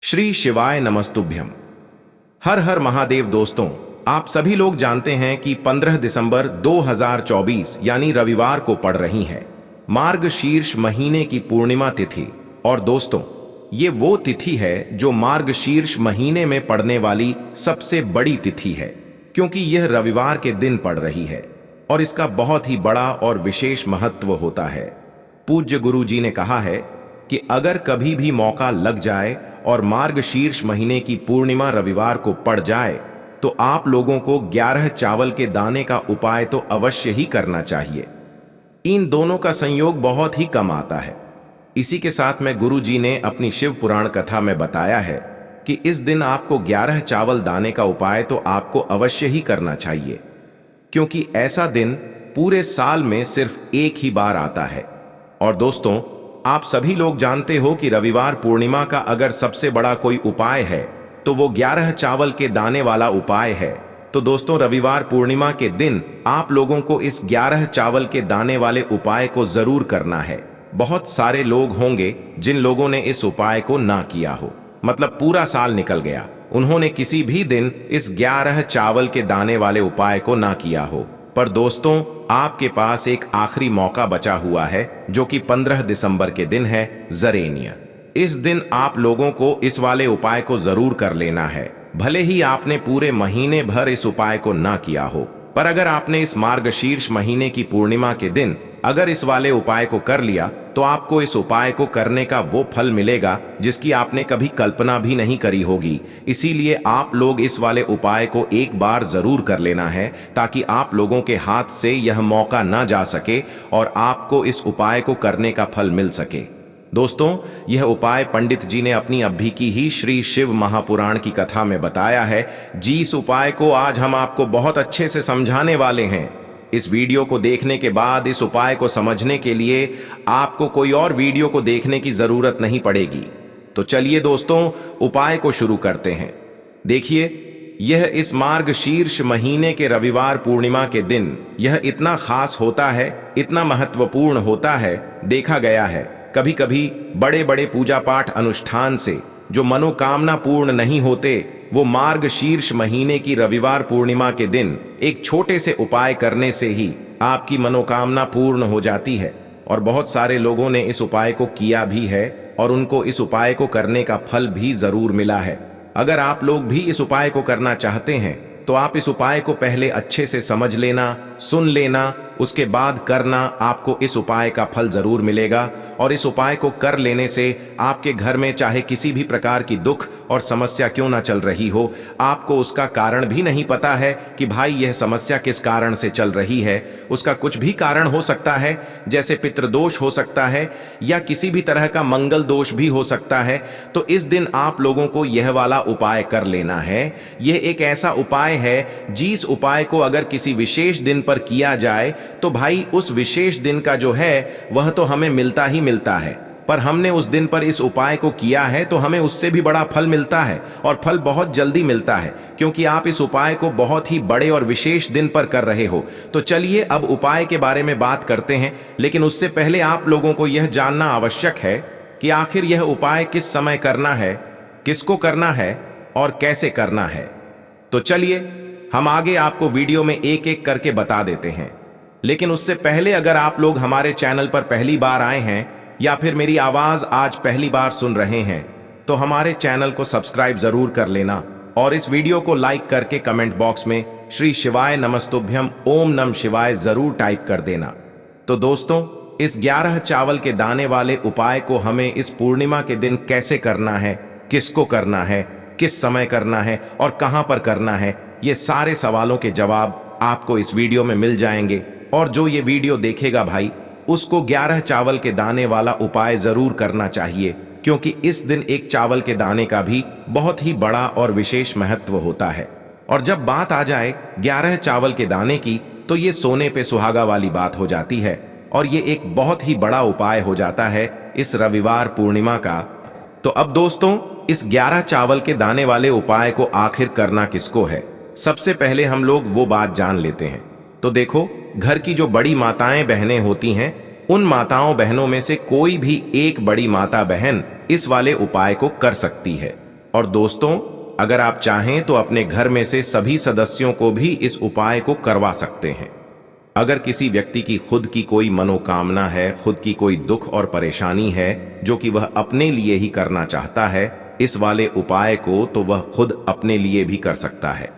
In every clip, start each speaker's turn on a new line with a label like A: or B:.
A: श्री शिवाय नमस्तुभ्यम। हर हर महादेव। दोस्तों, आप सभी लोग जानते हैं कि 15 दिसंबर 2024 यानी रविवार को पड़ रही है मार्गशीर्ष महीने की पूर्णिमा तिथि। और दोस्तों, ये वो तिथि है जो मार्गशीर्ष महीने में पड़ने वाली सबसे बड़ी तिथि है, क्योंकि यह रविवार के दिन पड़ रही है और इसका बहुत ही बड़ा और विशेष महत्व होता है। पूज्य गुरु जी ने कहा है कि अगर कभी भी मौका लग जाए और मार्गशीर्ष महीने की पूर्णिमा रविवार को पड़ जाए तो आप लोगों को 11 चावल के दाने का उपाय तो अवश्य ही करना चाहिए। इन दोनों का संयोग बहुत ही कम आता है। इसी के साथ में गुरु जी ने अपनी शिव पुराण कथा में बताया है कि इस दिन आपको 11 चावल दाने का उपाय तो आपको अवश्य ही करना चाहिए, क्योंकि ऐसा दिन पूरे साल में सिर्फ एक ही बार आता है। और दोस्तों, आप सभी लोग जानते हो कि रविवार पूर्णिमा का अगर सबसे बड़ा कोई उपाय है तो वो 11 चावल के दाने वाला उपाय है। तो दोस्तों, रविवार पूर्णिमा के दिन आप लोगों को इस 11 चावल के दाने वाले उपाय को जरूर करना है। बहुत सारे लोग होंगे जिन लोगों ने इस उपाय को ना किया हो, मतलब पूरा साल निकल गया, उन्होंने किसी भी दिन इस 11 चावल के दाने वाले उपाय को ना किया हो। पर दोस्तों, आपके पास एक आखिरी मौका बचा हुआ है, जो कि 15 दिसंबर के दिन है, जरेनिया। इस दिन आप लोगों को इस वाले उपाय को जरूर कर लेना है। भले ही आपने पूरे महीने भर इस उपाय को ना किया हो, पर अगर आपने इस मार्गशीर्ष महीने की पूर्णिमा के दिन अगर इस वाले उपाय को कर लिया तो आपको इस उपाय को करने का वो फल मिलेगा जिसकी आपने कभी कल्पना भी नहीं करी होगी। इसीलिए आप लोग इस वाले उपाय को एक बार जरूर कर लेना है, ताकि आप लोगों के हाथ से यह मौका ना जा सके और आपको इस उपाय को करने का फल मिल सके। दोस्तों, यह उपाय पंडित जी ने अपनी अभी की ही श्री शिव महापुराण की कथा में बताया है। जिस उपाय को आज हम आपको बहुत अच्छे से समझाने वाले हैं। इस वीडियो को देखने के बाद इस उपाय को समझने के लिए आपको कोई और वीडियो को देखने की जरूरत नहीं पड़ेगी। तो चलिए दोस्तों, उपाय को शुरू करते हैं। देखिए, यह इस मार्गशीर्ष महीने के रविवार पूर्णिमा के दिन यह इतना खास होता है, इतना महत्वपूर्ण होता है। देखा गया है कभी कभी बड़े बड़े पूजा पाठ अनुष्ठान से जो मनोकामना पूर्ण नहीं होते, वो मार्गशीर्ष महीने की रविवार पूर्णिमा के दिन एक छोटे से उपाय करने से ही आपकी मनोकामना पूर्ण हो जाती है। और बहुत सारे लोगों ने इस उपाय को किया भी है और उनको इस उपाय को करने का फल भी जरूर मिला है। अगर आप लोग भी इस उपाय को करना चाहते हैं तो आप इस उपाय को पहले अच्छे से समझ लेना, सुन लेना, उसके बाद करना। आपको इस उपाय का फल जरूर मिलेगा। और इस उपाय को कर लेने से आपके घर में चाहे किसी भी प्रकार की दुख और समस्या क्यों ना चल रही हो, आपको उसका कारण भी नहीं पता है कि भाई यह समस्या किस कारण से चल रही है। उसका कुछ भी कारण हो सकता है, जैसे पितृदोष हो सकता है या किसी भी तरह का मंगल दोष भी हो सकता है। तो इस दिन आप लोगों को यह वाला उपाय कर लेना है। यह एक ऐसा उपाय है जिस उपाय को अगर किसी विशेष दिन पर किया जाए तो भाई उस विशेष दिन का जो है वह तो हमें मिलता ही मिलता है, पर हमने उस दिन पर इस उपाय को किया है तो हमें उससे भी बड़ा फल मिलता है, और फल बहुत जल्दी मिलता है, क्योंकि आप इस उपाय को बहुत ही बड़े और विशेष दिन पर कर रहे हो। तो चलिए अब उपाय के बारे में बात करते हैं, लेकिन उससे पहले आप लोगों को यह जानना आवश्यक है कि आखिर यह उपाय किस समय करना है, किसको करना है और कैसे करना है। तो चलिए हम आगे आपको वीडियो में एक एक करके बता देते हैं। लेकिन उससे पहले अगर आप लोग हमारे चैनल पर पहली बार आए हैं या फिर मेरी आवाज आज पहली बार सुन रहे हैं तो हमारे चैनल को सब्सक्राइब जरूर कर लेना और इस वीडियो को लाइक करके कमेंट बॉक्स में श्री शिवाय नमस्तुभ्यम ओम नम शिवाय जरूर टाइप कर देना। तो दोस्तों, इस 11 चावल के दाने वाले उपाय को हमें इस पूर्णिमा के दिन कैसे करना है, किसको करना है, किस समय करना है और कहां पर करना है, ये सारे सवालों के जवाब आपको इस वीडियो में मिल जाएंगे। और जो ये वीडियो देखेगा भाई, उसको 11 चावल के दाने वाला उपाय जरूर करना चाहिए, क्योंकि इस दिन एक चावल के दाने का भी बहुत ही बड़ा और विशेष महत्व होता है। और जब बात आ जाए 11 चावल के दाने की, तो ये सोने पे सुहागा वाली बात हो जाती है और ये एक बहुत ही बड़ा उपाय हो जाता है इस रविवार पूर्णिमा का। तो अब दोस्तों, इस 11 चावल के दाने वाले उपाय को आखिर करना किसको है, सबसे पहले हम लोग वो बात जान लेते हैं। तो देखो, घर की जो बड़ी माताएं बहनें होती हैं, उन माताओं बहनों में से कोई भी एक बड़ी माता बहन इस वाले उपाय को कर सकती है। और दोस्तों, अगर आप चाहें तो अपने घर में से सभी सदस्यों को भी इस उपाय को करवा सकते हैं। अगर किसी व्यक्ति की खुद की कोई मनोकामना है, खुद की कोई दुख और परेशानी है जो कि वह अपने लिए ही करना चाहता है इस वाले उपाय को, तो वह खुद अपने लिए भी कर सकता है।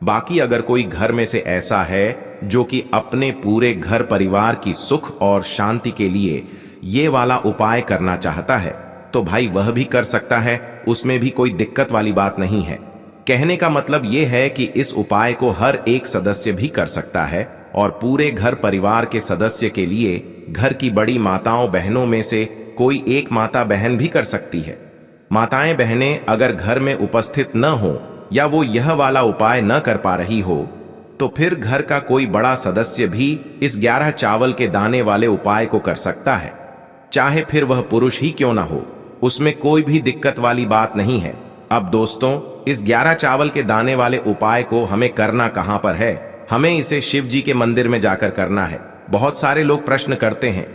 A: बाकी अगर कोई घर में से ऐसा है जो कि अपने पूरे घर परिवार की सुख और शांति के लिए ये वाला उपाय करना चाहता है, तो भाई वह भी कर सकता है, उसमें भी कोई दिक्कत वाली बात नहीं है। कहने का मतलब ये है कि इस उपाय को हर एक सदस्य भी कर सकता है और पूरे घर परिवार के सदस्य के लिए घर की बड़ी माताओं बहनों में से कोई एक माता बहन भी कर सकती है। माताएं बहनें अगर घर में उपस्थित न हो या वो यह वाला उपाय न कर पा रही हो, तो फिर घर का कोई बड़ा सदस्य भी इस 11 चावल के दाने वाले उपाय को कर सकता है, चाहे फिर वह पुरुष ही क्यों ना हो, उसमें कोई भी दिक्कत वाली बात नहीं है। अब दोस्तों, इस 11 चावल के दाने वाले उपाय को हमें करना कहां पर है? हमें इसे शिव जी के मंदिर में जाकर करना है। बहुत सारे लोग प्रश्न करते हैं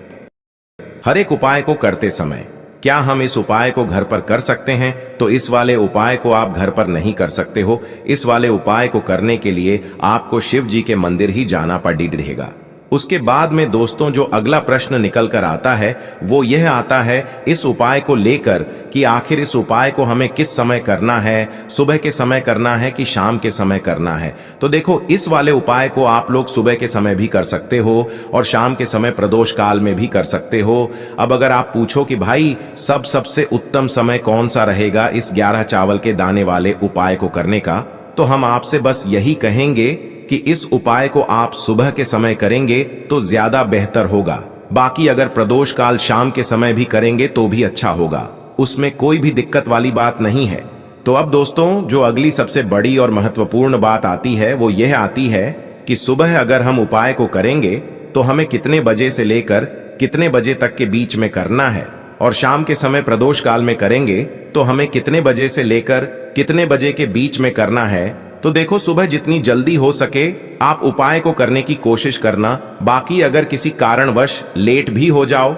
A: हर एक उपाय को करते समय क्या हम इस उपाय को घर पर कर सकते हैं? तो इस वाले उपाय को आप घर पर नहीं कर सकते हो। इस वाले उपाय को करने के लिए आपको शिव जी के मंदिर ही जाना पड़ेगा। उसके बाद में दोस्तों, जो अगला प्रश्न निकल कर आता है वो यह आता है इस उपाय को लेकर कि आखिर इस उपाय को हमें किस समय करना है, सुबह के समय करना है कि शाम के समय करना है। तो देखो, इस वाले उपाय को आप लोग सुबह के समय भी कर सकते हो और शाम के समय प्रदोष काल में भी कर सकते हो। अब अगर आप पूछो कि भाई सबसे उत्तम समय कौन सा रहेगा इस 11 चावल के दाने वाले उपाय को करने का, तो हम आपसे बस यही कहेंगे कि इस उपाय को आप सुबह के समय करेंगे तो ज्यादा बेहतर होगा। बाकी अगर प्रदोष काल शाम के समय भी करेंगे तो भी अच्छा होगा, उसमें कोई भी दिक्कत वाली बात नहीं है। तो अब दोस्तों, जो अगली सबसे बड़ी और महत्वपूर्ण बात आती है वो यह आती है कि सुबह अगर हम उपाय को करेंगे तो हमें कितने बजे से लेकर कितने बजे तक के बीच में करना है, और शाम के समय प्रदोष काल में करेंगे तो हमें कितने बजे से लेकर कितने बजे के बीच में करना है। तो देखो, सुबह जितनी जल्दी हो सके आप उपाय को करने की कोशिश करना। बाकी अगर किसी कारणवश लेट भी हो जाओ,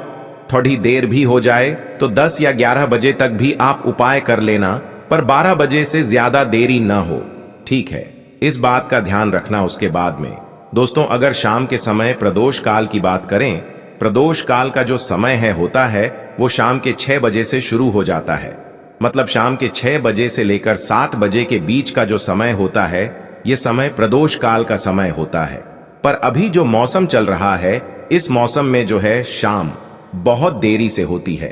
A: थोड़ी देर भी हो जाए, तो 10 या 11 बजे तक भी आप उपाय कर लेना, पर 12 बजे से ज्यादा देरी न हो, ठीक है? इस बात का ध्यान रखना। उसके बाद में दोस्तों, अगर शाम के समय प्रदोष काल की बात करें, प्रदोष काल का जो समय होता है वो शाम के 6 बजे से शुरू हो जाता है। मतलब शाम के 6 बजे से लेकर 7 बजे के बीच का जो समय होता है ये समय प्रदोष काल का समय होता है। पर अभी जो मौसम चल रहा है, इस मौसम में जो है शाम बहुत देरी से होती है,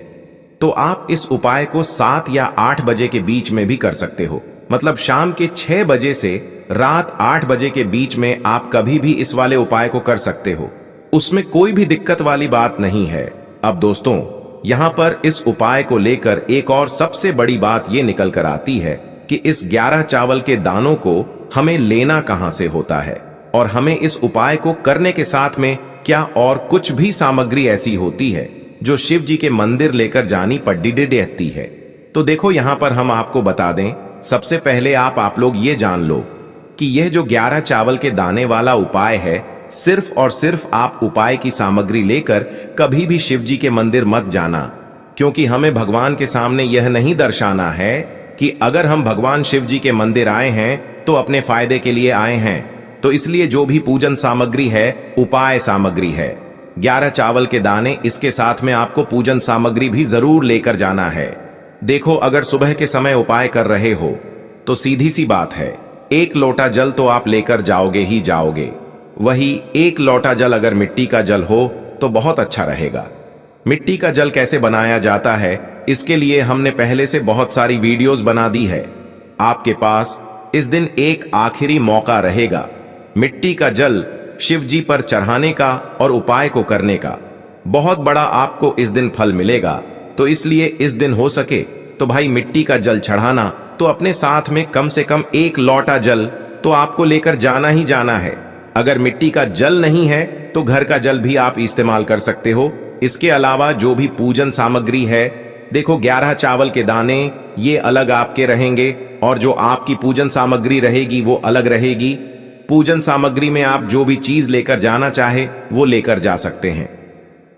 A: तो आप इस उपाय को 7 या 8 बजे के बीच में भी कर सकते हो। मतलब शाम के 6 बजे से रात 8 बजे के बीच में आप कभी भी इस वाले उपाय को कर सकते हो, उसमें कोई भी दिक्कत वाली बात नहीं है। अब दोस्तों, यहां पर इस उपाय को लेकर एक और सबसे बड़ी बात यह निकल कर आती है कि इस 11 चावल के दानों को हमें लेना कहां से होता है, और हमें इस उपाय को करने के साथ में क्या और कुछ भी सामग्री ऐसी होती है जो शिव जी के मंदिर लेकर जानी पड़ती है। तो देखो, यहां पर हम आपको बता दें, सबसे पहले आप लोग ये जान लो कि यह जो 11 चावल के दाने वाला उपाय है, सिर्फ और सिर्फ आप उपाय की सामग्री लेकर कभी भी शिव जी के मंदिर मत जाना, क्योंकि हमें भगवान के सामने यह नहीं दर्शाना है कि अगर हम भगवान शिव जी के मंदिर आए हैं तो अपने फायदे के लिए आए हैं। तो इसलिए जो भी पूजन सामग्री है, उपाय सामग्री है, 11 चावल के दाने, इसके साथ में आपको पूजन सामग्री भी जरूर लेकर जाना है। देखो, अगर सुबह के समय उपाय कर रहे हो तो सीधी सी बात है, 1 लोटा जल तो आप लेकर जाओगे ही जाओगे। वही 1 लोटा जल अगर मिट्टी का जल हो तो बहुत अच्छा रहेगा। मिट्टी का जल कैसे बनाया जाता है, इसके लिए हमने पहले से बहुत सारी वीडियोस बना दी है। आपके पास इस दिन एक आखिरी मौका रहेगा मिट्टी का जल शिव जी पर चढ़ाने का और उपाय को करने का। बहुत बड़ा आपको इस दिन फल मिलेगा। तो इसलिए इस दिन हो सके तो भाई मिट्टी का जल चढ़ाना, तो अपने साथ में कम से कम 1 लोटा जल तो आपको लेकर जाना ही जाना है। अगर मिट्टी का जल नहीं है तो घर का जल भी आप इस्तेमाल कर सकते हो। इसके अलावा जो भी पूजन सामग्री है, देखो 11 चावल के दाने ये अलग आपके रहेंगे और जो आपकी पूजन सामग्री रहेगी वो अलग रहेगी। पूजन सामग्री में आप जो भी चीज लेकर जाना चाहे वो लेकर जा सकते हैं,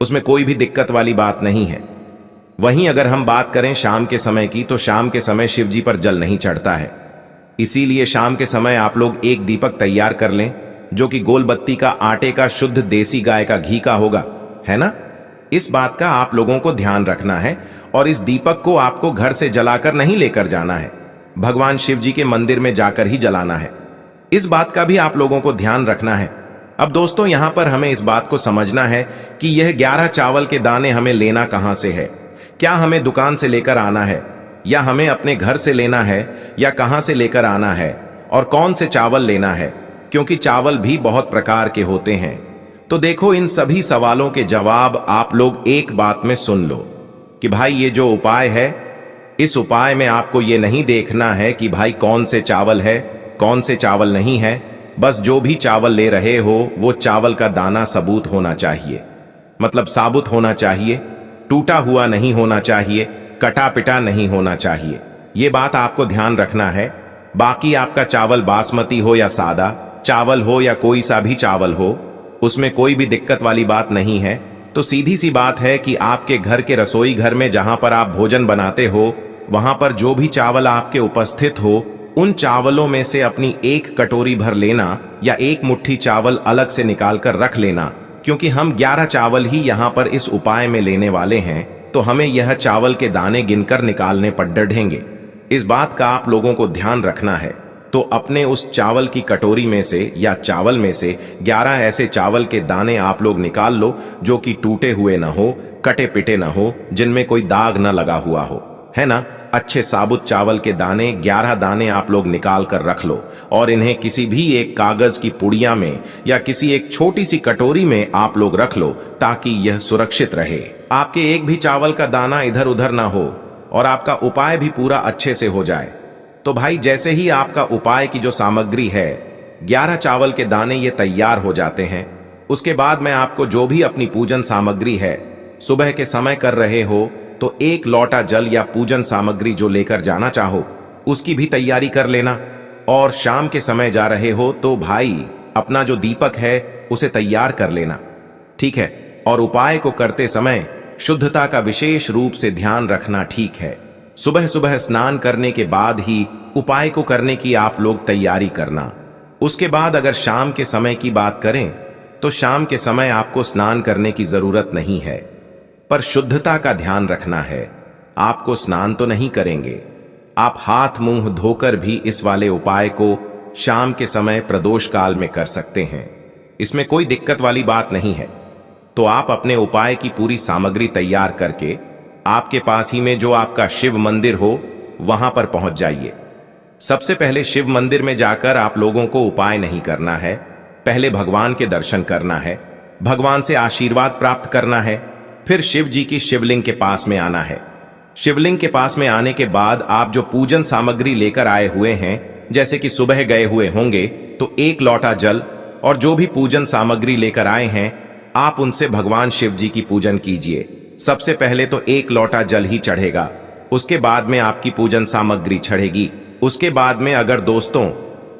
A: उसमें कोई भी दिक्कत वाली बात नहीं है। वहीं अगर हम बात करें शाम के समय की, तो शाम के समय शिव जी पर जल नहीं चढ़ता है। इसीलिए शाम के समय आप लोग एक दीपक तैयार कर लें, जो कि गोल बत्ती का, आटे का, शुद्ध देसी गाय का घी का होगा, है ना। इस बात का आप लोगों को ध्यान रखना है, और इस दीपक को आपको घर से जलाकर नहीं लेकर जाना है, भगवान शिव जी के मंदिर में जाकर ही जलाना है। इस बात का भी आप लोगों को ध्यान रखना है। अब दोस्तों, यहां पर हमें इस बात को समझना है कि यह 11 चावल के दाने हमें लेना कहां से है। क्या हमें दुकान से लेकर आना है, या हमें अपने घर से लेना है, या कहां से लेकर आना है, और कौन से चावल लेना है, क्योंकि चावल भी बहुत प्रकार के होते हैं। तो देखो, इन सभी सवालों के जवाब आप लोग एक बात में सुन लो कि भाई ये जो उपाय है, इस उपाय में आपको ये नहीं देखना है कि भाई कौन से चावल है, कौन से चावल नहीं है। बस जो भी चावल ले रहे हो, वो चावल का दाना सबूत होना चाहिए, मतलब साबुत होना चाहिए, टूटा हुआ नहीं होना चाहिए, कटा पिटा नहीं होना चाहिए। ये बात आपको ध्यान रखना है। बाकी आपका चावल बासमती हो या सादा चावल हो या कोई सा भी चावल हो, उसमें कोई भी दिक्कत वाली बात नहीं है। तो सीधी सी बात है कि आपके घर के रसोई घर में जहां पर आप भोजन बनाते हो, वहां पर जो भी चावल आपके उपस्थित हो, उन चावलों में से अपनी एक कटोरी भर लेना, या एक मुट्ठी चावल अलग से निकाल कर रख लेना, क्योंकि हम 11 चावल ही यहाँ पर इस उपाय में लेने वाले हैं। तो हमें यह चावल के दाने गिनकर निकालने पर डढ़ेंगे। इस बात का आप लोगों को ध्यान रखना है। तो अपने उस चावल की कटोरी में से या चावल में से 11 ऐसे चावल के दाने आप लोग निकाल लो, जो कि टूटे हुए ना हो, कटे पिटे ना हो, जिनमें कोई दाग ना लगा हुआ हो, है ना। अच्छे साबुत चावल के दाने 11 दाने आप लोग निकाल कर रख लो, और इन्हें किसी भी एक कागज की पुड़िया में या किसी एक छोटी सी कटोरी में आप लोग रख लो, ताकि यह सुरक्षित रहे। आपके एक भी चावल का दाना इधर उधर ना हो, और आपका उपाय भी पूरा अच्छे से हो जाए। तो भाई, जैसे ही आपका उपाय की जो सामग्री है, 11 चावल के दाने ये तैयार हो जाते हैं, उसके बाद मैं आपको जो भी अपनी पूजन सामग्री है, सुबह के समय कर रहे हो तो एक लोटा जल या पूजन सामग्री जो लेकर जाना चाहो, उसकी भी तैयारी कर लेना। और शाम के समय जा रहे हो तो भाई अपना जो दीपक है उसे तैयार कर लेना, ठीक है। और उपाय को करते समय शुद्धता का विशेष रूप से ध्यान रखना, ठीक है। सुबह सुबह स्नान करने के बाद ही उपाय को करने की आप लोग तैयारी करना। उसके बाद अगर शाम के समय की बात करें, तो शाम के समय आपको स्नान करने की जरूरत नहीं है, पर शुद्धता का ध्यान रखना है। आपको स्नान तो नहीं करेंगे, आप हाथ मुंह धोकर भी इस वाले उपाय को शाम के समय प्रदोष काल में कर सकते हैं। इसमें कोई दिक्कत वाली बात नहीं है। तो आप अपने उपाय की पूरी सामग्री तैयार करके आपके पास ही में जो आपका शिव मंदिर हो, वहां पर पहुंच जाइए। सबसे पहले शिव मंदिर में जाकर आप लोगों को उपाय नहीं करना है, पहले भगवान के दर्शन करना है, भगवान से आशीर्वाद प्राप्त करना है। फिर शिव जी की शिवलिंग के पास में आना है। शिवलिंग के पास में आने के बाद आप जो पूजन सामग्री लेकर आए हुए हैं, जैसे कि सुबह गए हुए होंगे, तो एक लोटा जल और जो भी पूजन सामग्री लेकर आए हैं, आप उनसे भगवान शिव जी की पूजन कीजिए। सबसे पहले तो एक लोटा जल ही चढ़ेगा, उसके बाद में आपकी पूजन सामग्री चढ़ेगी। उसके बाद में अगर दोस्तों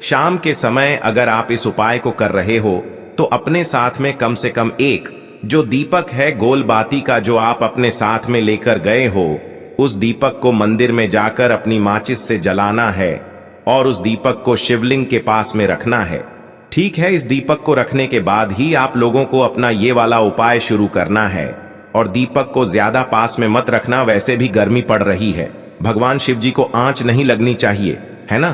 A: शाम के समय अगर आप इस उपाय को कर रहे हो, तो अपने साथ में कम से कम एक जो दीपक है गोल बाती का, जो आप अपने साथ में लेकर गए हो, उस दीपक को मंदिर में जाकर अपनी माचिस से जलाना है और उस दीपक को शिवलिंग के पास में रखना है, ठीक है। इस दीपक को रखने के बाद ही आप लोगों को अपना ये वाला उपाय शुरू करना है। और दीपक को ज्यादा पास में मत रखना, वैसे भी गर्मी पड़ रही है, भगवान शिव जी को आंच नहीं लगनी चाहिए, है ना।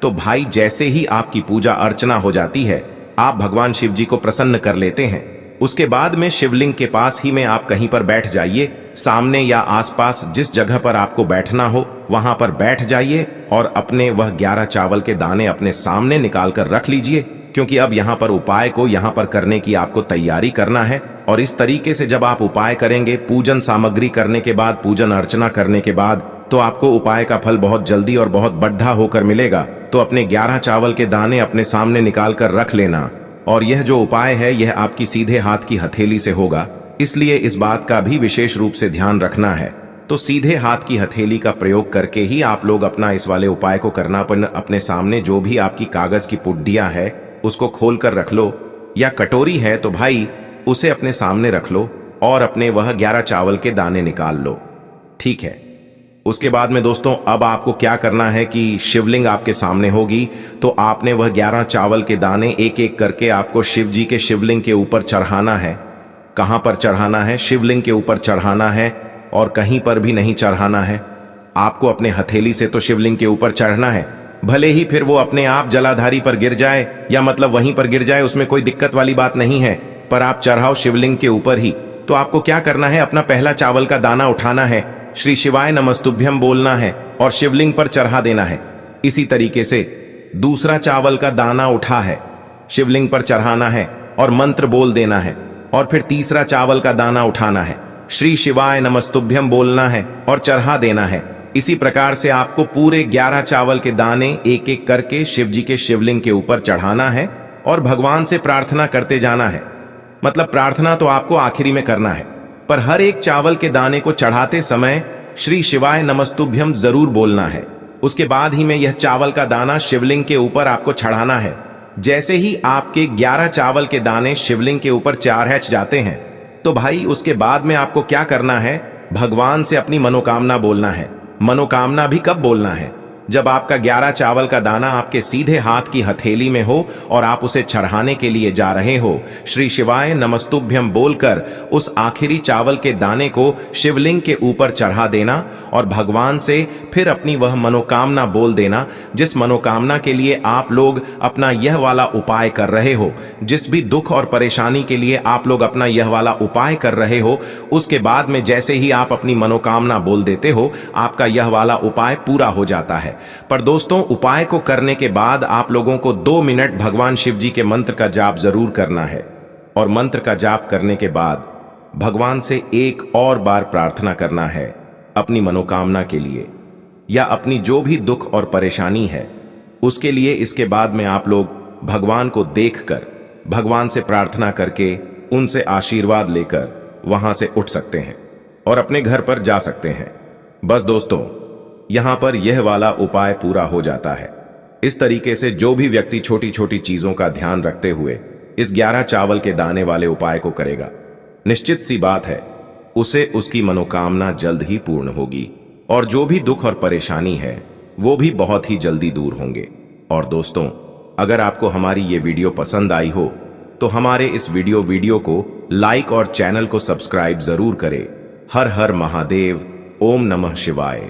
A: तो भाई, जैसे ही आपकी पूजा अर्चना हो जाती है, आप भगवान शिव जी को प्रसन्न कर लेते हैं। उसके बाद में शिवलिंग के पास ही में आप कहीं पर बैठ जाइए, सामने या आसपास जिस जगह पर आपको बैठना हो वहां पर बैठ जाइए, और अपने वह 11 चावल के दाने अपने सामने निकाल कर रख लीजिए, क्योंकि अब यहाँ पर उपाय को यहाँ पर करने की आपको तैयारी करना है। और इस तरीके से जब आप उपाय करेंगे, पूजन सामग्री करने के बाद, पूजन अर्चना करने के बाद, तो आपको उपाय का फल बहुत जल्दी और बहुत बढ़ा होकर मिलेगा। तो अपने 11 चावल के दाने अपने सामने निकाल कर रख लेना। और यह जो उपाय है, यह आपकी सीधे हाथ की हथेली से होगा, इसलिए इस बात का भी विशेष रूप से ध्यान रखना है। तो सीधे हाथ की हथेली का प्रयोग करके ही आप लोग अपना इस वाले उपाय को करना। अपने सामने जो भी आपकी कागज की पुड्डियां है, उसको खोल कर रख लो, या कटोरी है तो भाई उसे अपने सामने रख लो, और अपने वह 11 चावल के दाने निकाल लो। ठीक है। उसके बाद में दोस्तों अब आपको क्या करना है कि शिवलिंग आपके सामने होगी, तो आपने वह 11 चावल के दाने एक एक करके आपको शिव जी के शिवलिंग के ऊपर चढ़ाना है। कहां पर चढ़ाना है? शिवलिंग के ऊपर चढ़ाना है, और कहीं पर भी नहीं चढ़ाना है। आपको अपने हथेली से तो शिवलिंग के ऊपर चढ़ना है, भले ही फिर वो अपने आप जलाधारी पर गिर जाए या मतलब वहीं पर गिर जाए, उसमें कोई दिक्कत वाली बात नहीं है, पर आप चढ़ाओ शिवलिंग के ऊपर ही। तो आपको क्या करना है, अपना पहला चावल का दाना उठाना है, श्री शिवाय नमस्तुभ्यम बोलना है और शिवलिंग पर चढ़ा देना है। इसी तरीके से दूसरा चावल का दाना उठा है, शिवलिंग पर चढ़ाना है और मंत्र बोल देना है। और फिर तीसरा चावल का दाना उठाना है, श्री शिवाय नमस्तुभ्यम बोलना है और चढ़ा देना है। इसी प्रकार से आपको पूरे 11 चावल के दाने एक एक करके शिव जी के शिवलिंग के ऊपर चढ़ाना है और भगवान से प्रार्थना करते जाना है। मतलब प्रार्थना तो आपको आखिरी में करना है, पर हर एक चावल के दाने को चढ़ाते समय श्री शिवाय नमस्तुभ्यम जरूर बोलना है। उसके बाद ही में यह चावल का दाना शिवलिंग के ऊपर आपको चढ़ाना है। जैसे ही आपके 11 चावल के दाने शिवलिंग के ऊपर चढ़ जाते हैं, तो भाई उसके बाद में आपको क्या करना है, भगवान से अपनी मनोकामना बोलना है। मनोकामना भी कब बोलना है? जब आपका 11 चावल का दाना आपके सीधे हाथ की हथेली में हो और आप उसे चढ़ाने के लिए जा रहे हो। श्री शिवाय नमस्तुभ्यम बोलकर उस आखिरी चावल के दाने को शिवलिंग के ऊपर चढ़ा देना और भगवान से फिर अपनी वह मनोकामना बोल देना, जिस मनोकामना के लिए आप लोग अपना यह वाला उपाय कर रहे हो, जिस भी दुख और परेशानी के लिए आप लोग अपना यह वाला उपाय कर रहे हो। उसके बाद में जैसे ही आप अपनी मनोकामना बोल देते हो, आपका यह वाला उपाय पूरा हो जाता है। पर दोस्तों, उपाय को करने के बाद आप लोगों को 2 मिनट भगवान शिव जी के मंत्र का जाप जरूर करना है, और मंत्र का जाप करने के बाद भगवान से एक और बार प्रार्थना करना है अपनी मनोकामना के लिए या अपनी जो भी दुख और परेशानी है उसके लिए। इसके बाद में आप लोग भगवान को देखकर, भगवान से प्रार्थना करके, उनसे आशीर्वाद लेकर वहां से उठ सकते हैं और अपने घर पर जा सकते हैं। बस दोस्तों, यहां पर यह वाला उपाय पूरा हो जाता है। इस तरीके से जो भी व्यक्ति छोटी छोटी चीजों का ध्यान रखते हुए इस 11 चावल के दाने वाले उपाय को करेगा, निश्चित सी बात है उसे उसकी मनोकामना जल्द ही पूर्ण होगी और जो भी दुख और परेशानी है वो भी बहुत ही जल्दी दूर होंगे। और दोस्तों, अगर आपको हमारी ये वीडियो पसंद आई हो तो हमारे इस वीडियो को लाइक और चैनल को सब्सक्राइब जरूर करें। हर हर महादेव। ओम नमः शिवाय।